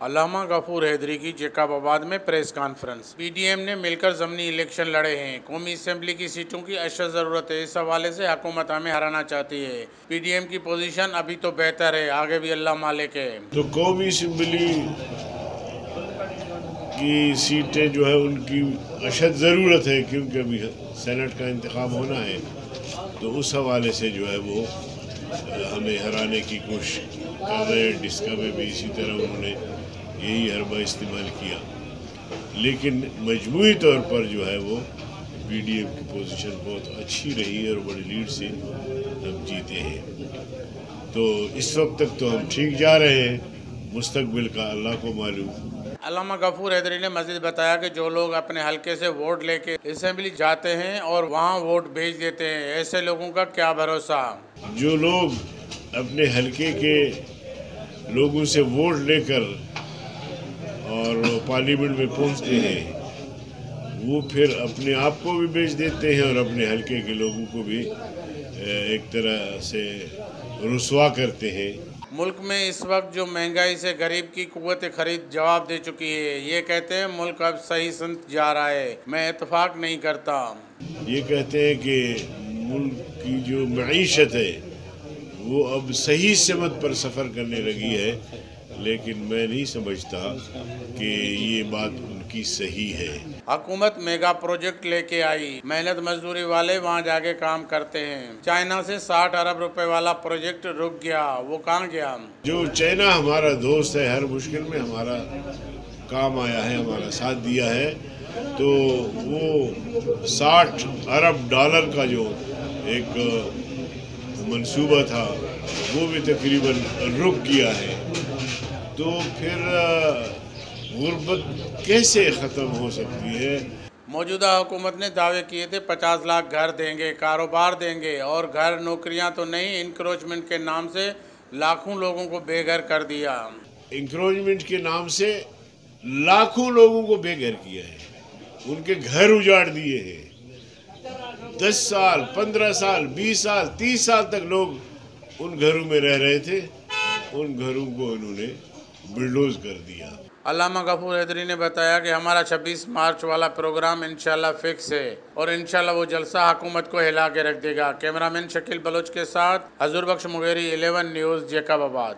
علامہ غفور حیدری کی جیکب آباد میں press conference. P D M نے مل کر ضمنی الیکشن لڑے ہیں، قومی اسمبلی کی سیٹوں کی اشد ضرورت ہے، اس حوالے سے حکومت ہمیں ہرانا چاہتی ہے۔ پی ڈی ایم کی پوزیشن ابھی تو بہتر ہے، آگے بھی اللہ مالک ہے۔ تو قومی اسمبلی کی سیٹیں جو ہے ان کی اشد ضرورت ہے، کیونکہ ابھی سینٹ کا انتخاب ہونا ہے، تو اس حوالے سے جو ہے وہ ہمیں ہرانے کی کوشش کر رہے ہیں۔ ڈسکا میں بھی اسی طرح انہوں نے یہی حربہ استعمال کیا، لیکن مجموعی طور پر جو ہے وہ پی ڈی ایم کی پوزیشن بہت اچھی رہی ہے اور بڑی لیڈ سے ہم جیتے ہیں۔ تو اس وقت تک تو ہم ٹھیک جا رہے ہیں، مستقبل کا اللہ کو معلوم۔ علامہ غفور حیدری نے مزید بتایا کہ جو لوگ اپنے حلقے سے ووٹ لے کے اسمبلی جاتے ہیں اور وہاں ووٹ بھیج دیتے ہیں، ایسے لوگوں کا کیا بھروسہ؟ جو لوگ اپنے حلقے کے لوگوں سے ووٹ لے کر اور پارلیمنٹ میں پہنچتے ہیں، وہ پھر اپنے آپ کو بھی بیچ دیتے ہیں اور اپنے حلقے کے لوگوں کو بھی ایک طرح سے رسوا کرتے ہیں۔ ملک میں اس وقت جو مہنگائی سے غریب کی قوت خرید جواب دے چکی ہے، یہ کہتے ہیں ملک اب صحیح سمت جا رہا ہے، میں اتفاق نہیں کرتا۔ یہ کہتے ہیں کہ ملک کی جو معیشت ہے وہ اب صحیح سمت پر سفر کرنے لگی ہے، لیکن میں نہیں سمجھتا کہ یہ بات ان کی صحیح ہے۔ حکومت میگا پروجیکٹ لے کے آئی، محنت مزدوری والے وہاں جا کے کام کرتے ہیں۔ چائنا سے 60 ارب روپے والا پروجیکٹ رک گیا، وہ کہاں گیا؟ جو چائنا ہمارا دوست ہے، ہر مشکل میں ہمارا کام آیا ہے، ہمارا ساتھ دیا ہے، تو وہ 60 ارب ڈالر کا جو ایک منصوبہ تھا وہ بھی تقریباً رک گیا ہے۔ تو پھر غربت کیسے ختم ہو سکتی ہے؟ موجودہ حکومت نے دعوے کیے تھے 50 لاکھ گھر دیں گے، کاروبار دیں گے، اور گھر نوکریاں تو نہیں، انکروچمنٹ کے نام سے لاکھوں لوگوں کو بے گھر کر دیا۔ انکروچمنٹ کے نام سے لاکھوں لوگوں کو بے گھر کیا ہے، ان کے گھر اجاڑ دیے ہیں۔ 10 سال، 15 سال، 20 سال، 30 سال تک لوگ ان گھروں میں رہ رہے تھے، ان گھروں کو انہوں نے بلڈوز کر دیا۔ علامہ غفور حیدری نے بتایا کہ ہمارا 26 مارچ والا پروگرام انشاءاللہ فکس ہے اور انشاءاللہ وہ جلسہ حکومت کو ہلا کے رکھ دے گا۔ کیمرامین شکیل بلوچ کے ساتھ حضور بخش مغیری 11 نیوز، جیکب آباد۔